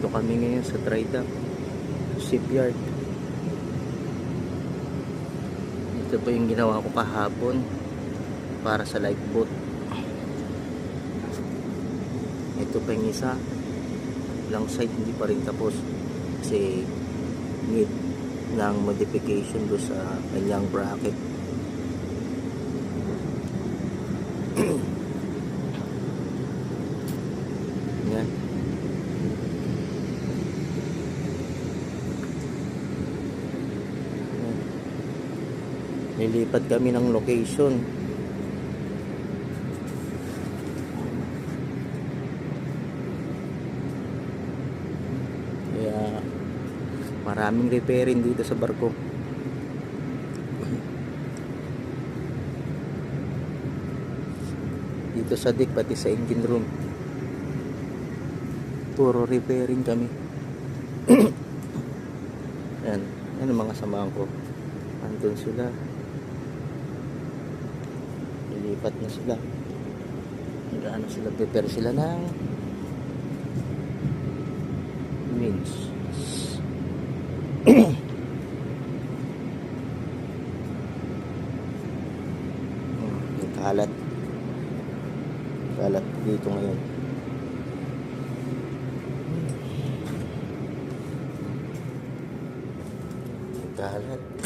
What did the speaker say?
Dito kami ngayon sa dry dock, shipyard. Ito po yung ginawa ko kahapon para sa lifeboat. Ito pa yung isa, lang side hindi pa rin tapos kasi need ng modification do sa kanyang bracket. Yan. Lilipat kami ng location. Kaya maraming repairing dito sa barko. Dito sa deck pati sa engine room. Puro repairing kami. Yan. Yan ang mga samahan ko. Andun sila. Lilipat na sila. Nag-ano sila. Prepare sila ng winch. Kalat. Kalat dito ngayon. Kalat.